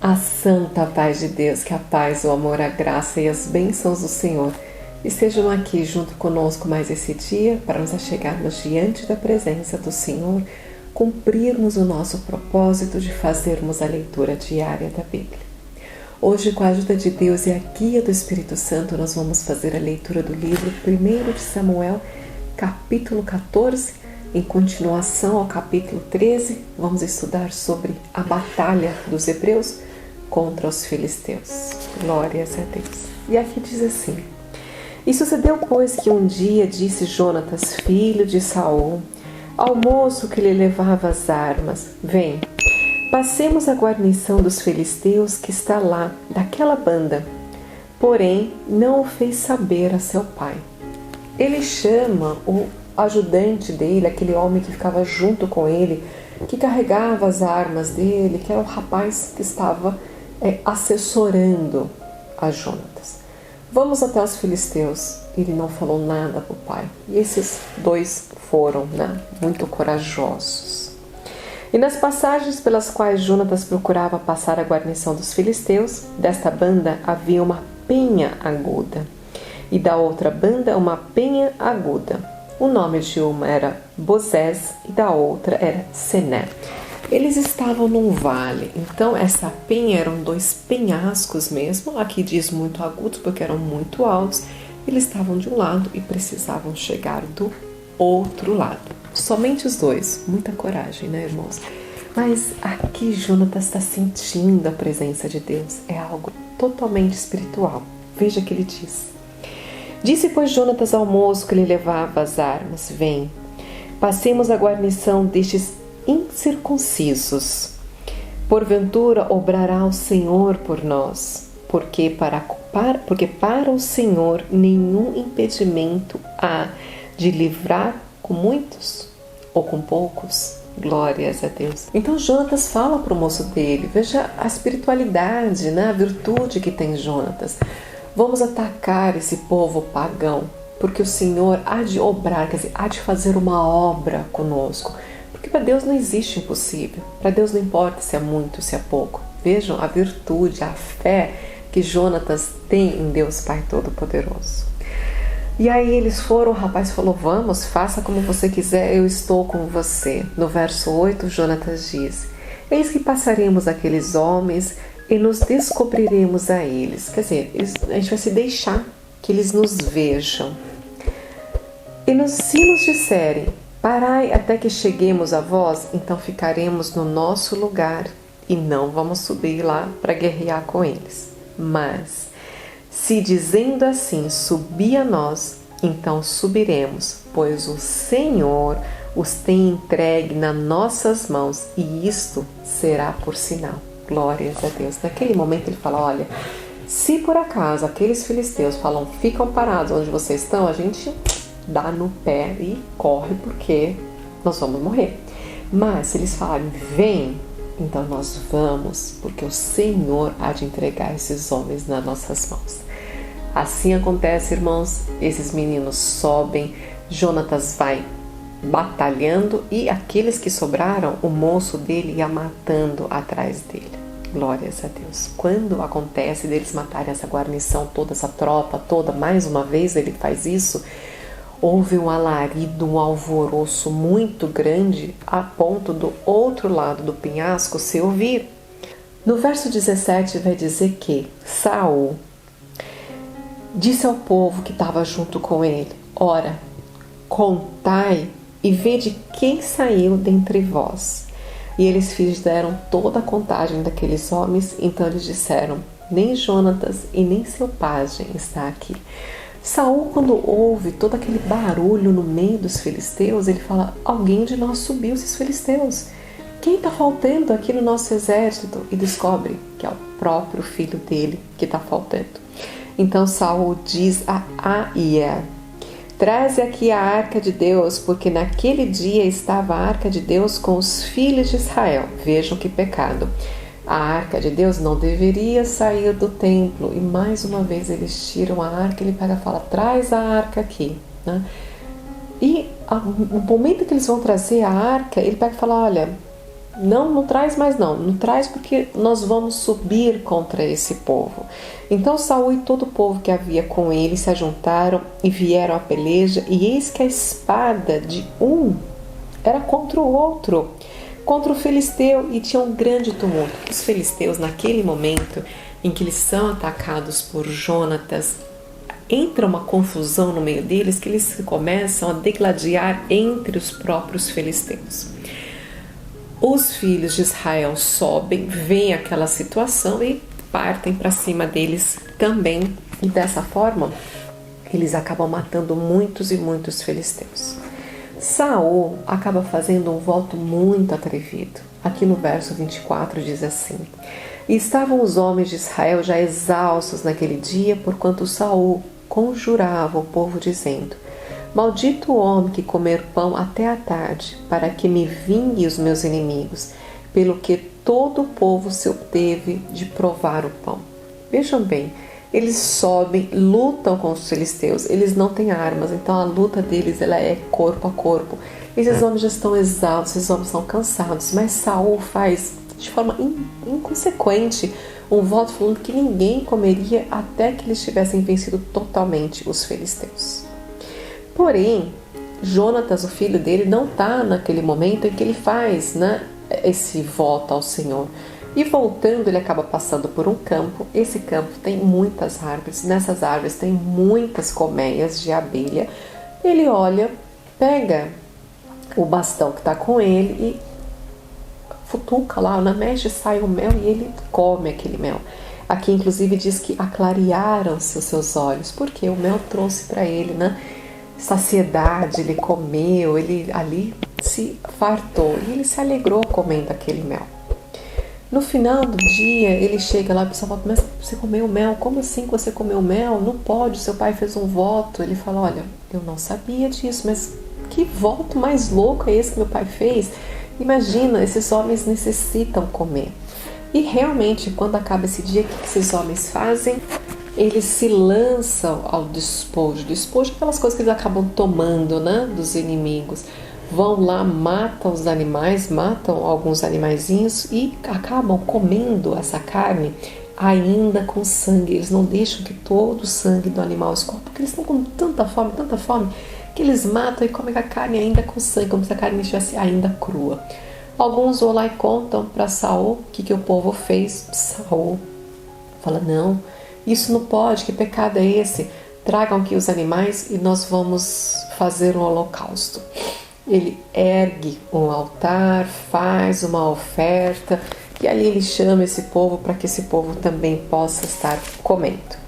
A santa paz de Deus, que a paz, o amor, a graça e as bênçãos do Senhor estejam aqui junto conosco mais esse dia para nos achegarmos diante da presença do Senhor, cumprirmos o nosso propósito de fazermos a leitura diária da Bíblia. Hoje, com a ajuda de Deus e a guia do Espírito Santo, nós vamos fazer a leitura do livro 1 de Samuel, capítulo 14, em continuação ao capítulo 13, vamos estudar sobre a batalha dos hebreus contra os filisteus. Glórias a Deus. E aqui diz assim: E sucedeu, pois, que um dia disse Jonatas, filho de Saul, ao moço que lhe levava as armas: Vem, passemos a guarnição dos filisteus que está lá, daquela banda. Porém, não o fez saber a seu pai. Ele chama o ajudante dele, aquele homem que ficava junto com ele, que carregava as armas dele, que era o rapaz que estava assessorando a Jonatas. Vamos até os filisteus. Ele não falou nada para o pai. E esses dois foram, muito corajosos. E nas passagens pelas quais Jonatas procurava passar a guarnição dos filisteus, desta banda havia uma penha aguda, e da outra banda uma penha aguda. O nome de uma era Bozés e da outra era Sené. Eles estavam num vale, então essa penha eram dois penhascos mesmo, aqui diz muito agudos porque eram muito altos. Eles estavam de um lado e precisavam chegar do outro lado. Somente os dois, muita coragem, né, irmãos? Mas aqui Jonatas está sentindo a presença de Deus, é algo totalmente espiritual. Veja que ele diz: Disse, pois, Jonatas ao moço que lhe levava as armas: Vem, passemos a guarnição destes incircuncisos. Porventura obrará o Senhor por nós, porque para o Senhor nenhum impedimento há de livrar com muitos ou com poucos. Glórias a Deus. Então Jonatas fala para o moço dele, veja a espiritualidade, a virtude que tem Jonatas. Vamos atacar esse povo pagão, porque o Senhor há de obrar, quer dizer, há de fazer uma obra conosco. Porque para Deus não existe impossível. Para Deus não importa se é muito, se é pouco. Vejam a virtude, a fé que Jonatas tem em Deus Pai Todo-Poderoso. E aí eles foram, o rapaz falou: Vamos, faça como você quiser, eu estou com você. No verso 8, Jonatas diz: Eis que passaremos aqueles homens e nos descobriremos a eles. Quer dizer, a gente vai se deixar que eles nos vejam. E se nos disserem: Parai até que cheguemos a vós, então ficaremos no nosso lugar e não vamos subir lá para guerrear com eles. Mas, se dizendo assim, subi a nós, então subiremos, pois o Senhor os tem entregue nas nossas mãos, e isto será por sinal. Glórias a Deus. Naquele momento ele fala: Olha, se por acaso aqueles filisteus falam: Ficam parados onde vocês estão, a gente dá no pé e corre, porque nós vamos morrer. Mas se eles falarem: Vem, então nós vamos, porque o Senhor há de entregar esses homens nas nossas mãos. Assim acontece, irmãos. Esses meninos sobem, Jonatas vai batalhando, e aqueles que sobraram, o moço dele ia matando atrás dele. Glórias a Deus. Quando acontece deles matarem essa guarnição toda, essa tropa toda, mais uma vez ele faz isso, houve um alarido, um alvoroço muito grande, a ponto do outro lado do penhasco se ouvir. No verso 17 vai dizer que Saul disse ao povo que estava junto com ele: Ora, contai e vede quem saiu dentre vós. E eles fizeram toda a contagem daqueles homens. Então eles disseram: Nem Jonatas e nem seu pajem está aqui. Saul, quando ouve todo aquele barulho no meio dos filisteus, ele fala: Alguém de nós subiu esses filisteus. Quem está faltando aqui no nosso exército? E descobre que é o próprio filho dele que está faltando. Então Saul diz a Aié: Traze aqui a arca de Deus, porque naquele dia estava a arca de Deus com os filhos de Israel. Vejam que pecado. A arca de Deus não deveria sair do templo. E mais uma vez eles tiram a arca, ele pega e fala: Traz a arca aqui. E no momento que eles vão trazer a arca, ele pega e fala: Olha, não traz mais não traz porque nós vamos subir contra esse povo. Então Saul e todo o povo que havia com ele se ajuntaram e vieram à peleja, e eis que a espada de um era contra o outro, contra o filisteu, e tinha um grande tumulto. Os filisteus, naquele momento em que eles são atacados por Jonatas, entra uma confusão no meio deles, que eles começam a degladiar entre os próprios filisteus. Os filhos de Israel sobem, veem aquela situação e partem para cima deles também. E dessa forma, eles acabam matando muitos e muitos filisteus. Saul acaba fazendo um voto muito atrevido. Aqui no verso 24 diz assim: E estavam os homens de Israel já exaustos naquele dia, porquanto Saul conjurava o povo, dizendo: Maldito o homem que comer pão até a tarde, para que me vingue os meus inimigos, pelo que todo o povo se obteve de provar o pão. Vejam bem, eles sobem, lutam com os filisteus, eles não têm armas, então a luta deles ela é corpo a corpo. Esses homens já estão exaustos, esses homens estão cansados, mas Saul faz de forma inconsequente um voto falando que ninguém comeria até que eles tivessem vencido totalmente os filisteus. Porém, Jonatas, o filho dele, não está naquele momento em que ele faz esse voto ao Senhor. E voltando, ele acaba passando por um campo. Esse campo tem muitas árvores. Nessas árvores tem muitas colmeias de abelha. Ele olha, pega o bastão que está com ele e futuca lá, mexe, sai o mel e ele come aquele mel. Aqui, inclusive, diz que aclarearam-se os seus olhos, porque o mel trouxe para ele, saciedade, ele comeu, ele ali se fartou e ele se alegrou comendo aquele mel. No final do dia, ele chega lá e o pessoal fala: Mas você comeu mel? Como assim que você comeu mel? Não pode, seu pai fez um voto. Ele fala: Olha, eu não sabia disso, mas que voto mais louco é esse que meu pai fez? Imagina, esses homens necessitam comer. E realmente, quando acaba esse dia, o que esses homens fazem? Eles se lançam ao despojo. Despojo é aquelas coisas que eles acabam tomando, dos inimigos. Vão lá, matam os animais, matam alguns animaizinhos e acabam comendo essa carne ainda com sangue. Eles não deixam que todo o sangue do animal escorra, porque eles estão com tanta fome, que eles matam e comem a carne ainda com sangue, como se a carne estivesse ainda crua. Alguns vão lá e contam para Saul o que o povo fez. Saul fala: Não, isso não pode, que pecado é esse? Tragam aqui os animais e nós vamos fazer um holocausto. Ele ergue um altar, faz uma oferta e ali ele chama esse povo para que esse povo também possa estar comendo.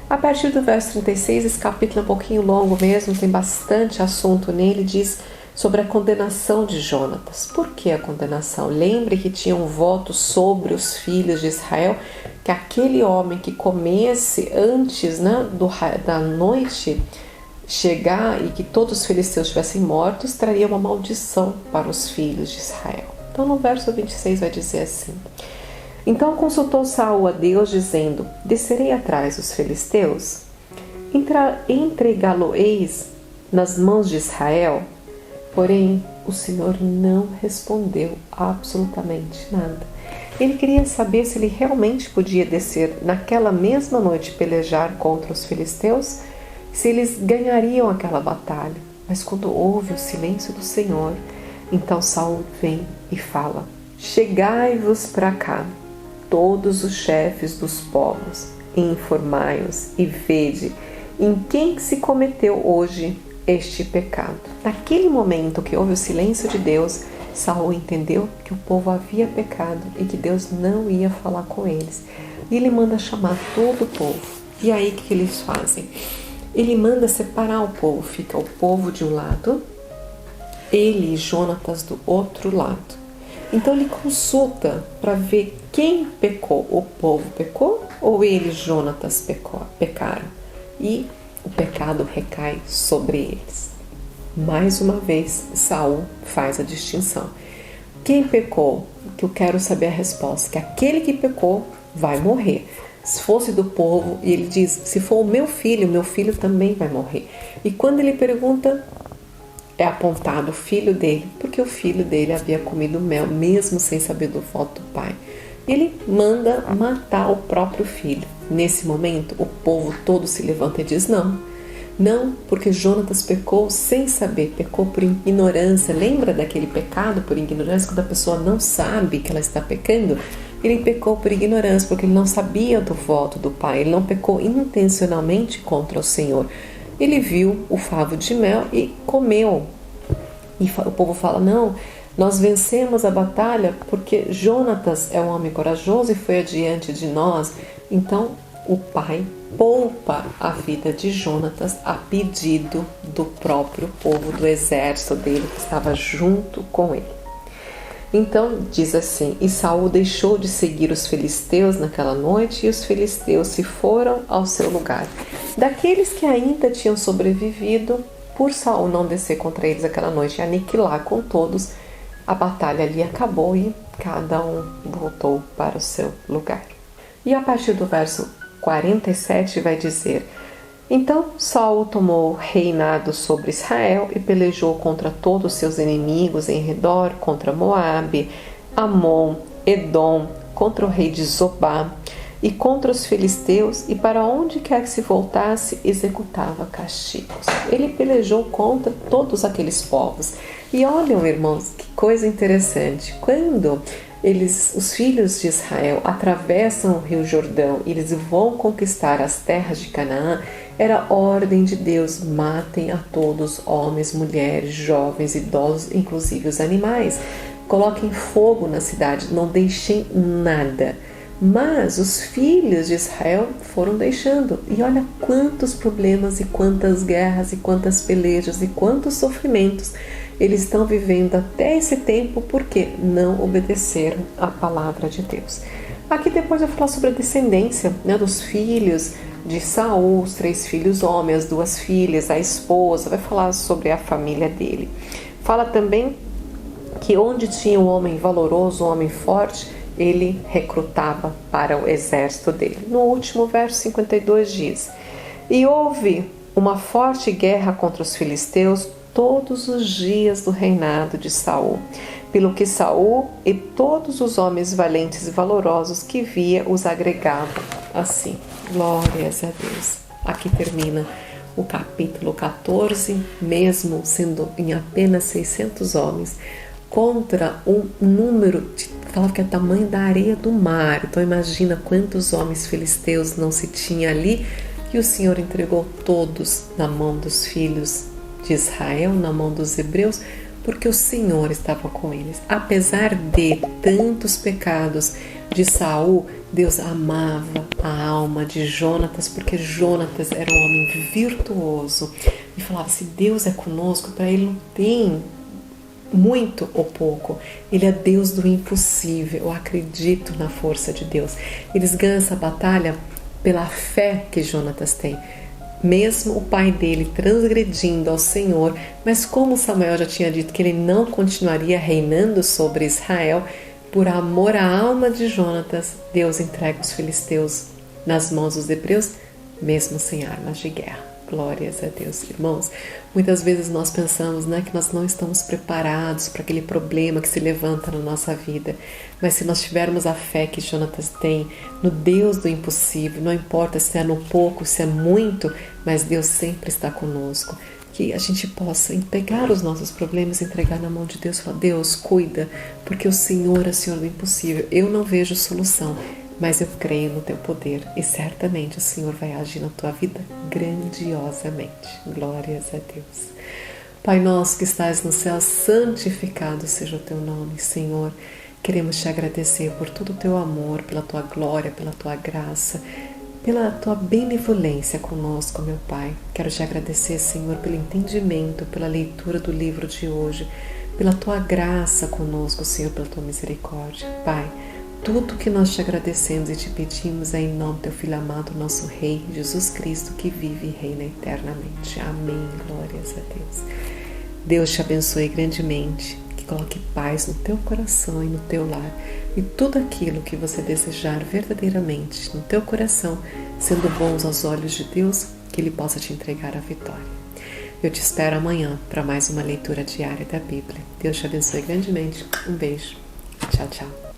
A partir do verso 36, esse capítulo é um pouquinho longo mesmo, tem bastante assunto nele, diz sobre a condenação de Jonatas. Por que a condenação? Lembre que tinha um voto sobre os filhos de Israel, que aquele homem que comesse antes da noite chegar e que todos os filisteus estivessem mortos, traria uma maldição para os filhos de Israel. Então no verso 26 vai dizer assim: Então consultou Saul a Deus, dizendo: Descerei atrás dos filisteus? Entregá-lo-eis nas mãos de Israel? Porém, o Senhor não respondeu absolutamente nada. Ele queria saber se ele realmente podia descer naquela mesma noite pelejar contra os filisteus, se eles ganhariam aquela batalha. Mas quando houve o silêncio do Senhor, então Saul vem e fala: Chegai-vos para cá, todos os chefes dos povos, e informai-os, e vede em quem se cometeu hoje este pecado. Naquele momento que houve o silêncio de Deus, Saul entendeu que o povo havia pecado e que Deus não ia falar com eles. E ele manda chamar todo o povo. E aí o que eles fazem? Ele manda separar o povo. Fica o povo de um lado, ele e Jonatas do outro lado. Então ele consulta para ver quem pecou. O povo pecou ou ele e Jonatas pecaram? E o pecado recai sobre eles. Mais uma vez, Saul faz a distinção. Quem pecou? Que eu quero saber a resposta. Que aquele que pecou vai morrer. Se fosse do povo, e ele diz: se for o meu filho também vai morrer. E quando ele pergunta é apontado o filho dele, porque o filho dele havia comido mel, mesmo sem saber do voto do pai. Ele manda matar o próprio filho. Nesse momento, o povo todo se levanta e diz não. Não, porque Jonatas pecou sem saber, pecou por ignorância. Lembra daquele pecado por ignorância, quando a pessoa não sabe que ela está pecando? Ele pecou por ignorância, porque ele não sabia do voto do pai. Ele não pecou intencionalmente contra o Senhor. Ele viu o favo de mel e comeu. E o povo fala, não, nós vencemos a batalha porque Jonatas é um homem corajoso e foi adiante de nós. Então, o pai poupa a vida de Jonatas a pedido do próprio povo, do exército dele que estava junto com ele. Então diz assim, e Saul deixou de seguir os filisteus naquela noite e os filisteus se foram ao seu lugar. Daqueles que ainda tinham sobrevivido, por Saul não descer contra eles aquela noite e aniquilar com todos, a batalha ali acabou e cada um voltou para o seu lugar. E a partir do verso 47 vai dizer, então Saul tomou reinado sobre Israel e pelejou contra todos os seus inimigos em redor, contra Moabe, Amon, Edom, contra o rei de Zobá e contra os filisteus, e para onde quer que se voltasse, executava castigos. Ele pelejou contra todos aqueles povos. E olham, irmãos, que coisa interessante. Quando os filhos de Israel atravessam o rio Jordão e eles vão conquistar as terras de Canaã, era ordem de Deus, matem a todos, homens, mulheres, jovens, idosos, inclusive os animais. Coloquem fogo na cidade, não deixem nada. Mas os filhos de Israel foram deixando. E olha quantos problemas e quantas guerras e quantas pelejas e quantos sofrimentos eles estão vivendo até esse tempo porque não obedeceram à palavra de Deus. Aqui depois vai falar sobre a descendência, dos filhos de Saul, os 3 filhos homens, as 2 filhas, a esposa, vai falar sobre a família dele. Fala também que onde tinha um homem valoroso, um homem forte, ele recrutava para o exército dele. No último verso 52 diz, e houve uma forte guerra contra os filisteus todos os dias do reinado de Saul, pelo que Saul e todos os homens valentes e valorosos que via os agregavam assim. Glórias a Deus. Aqui termina o capítulo 14, mesmo sendo em apenas 600 homens, contra um número de falava que é o tamanho da areia do mar. Então imagina quantos homens filisteus não se tinha ali, e o Senhor entregou todos na mão dos filhos de Israel, na mão dos hebreus, porque o Senhor estava com eles. Apesar de tantos pecados de Saul, Deus amava a alma de Jonatas, porque Jonatas era um homem virtuoso. E falava, se Deus é conosco, para ele não tem muito ou pouco. Ele é Deus do impossível. Eu acredito na força de Deus. Eles ganham essa batalha pela fé que Jonatas tem. Mesmo o pai dele transgredindo ao Senhor, mas como Samuel já tinha dito que ele não continuaria reinando sobre Israel, por amor à alma de Jonatas, Deus entrega os filisteus nas mãos dos hebreus, mesmo sem armas de guerra. Glórias a Deus, irmãos. Muitas vezes nós pensamos, que nós não estamos preparados para aquele problema que se levanta na nossa vida. Mas se nós tivermos a fé que Jonatas tem no Deus do impossível, não importa se é no pouco, se é muito, mas Deus sempre está conosco. Que a gente possa pegar os nossos problemas e entregar na mão de Deus e falar, Deus, cuida, porque o Senhor é o Senhor do impossível. Eu não vejo solução, mas eu creio no teu poder e certamente o Senhor vai agir na tua vida grandiosamente. Glórias a Deus. Pai nosso que estás no céu, santificado seja o teu nome, Senhor. Queremos te agradecer por todo o teu amor, pela tua glória, pela tua graça, pela tua benevolência conosco, meu Pai. Quero te agradecer, Senhor, pelo entendimento, pela leitura do livro de hoje, pela tua graça conosco, Senhor, pela tua misericórdia. Pai, tudo que nós te agradecemos e te pedimos é em nome do teu Filho amado, nosso Rei, Jesus Cristo, que vive e reina eternamente. Amém. Glórias a Deus. Deus te abençoe grandemente, que coloque paz no teu coração e no teu lar, e tudo aquilo que você desejar verdadeiramente no teu coração, sendo bons aos olhos de Deus, que Ele possa te entregar a vitória. Eu te espero amanhã para mais uma leitura diária da Bíblia. Deus te abençoe grandemente. Um beijo. Tchau, tchau.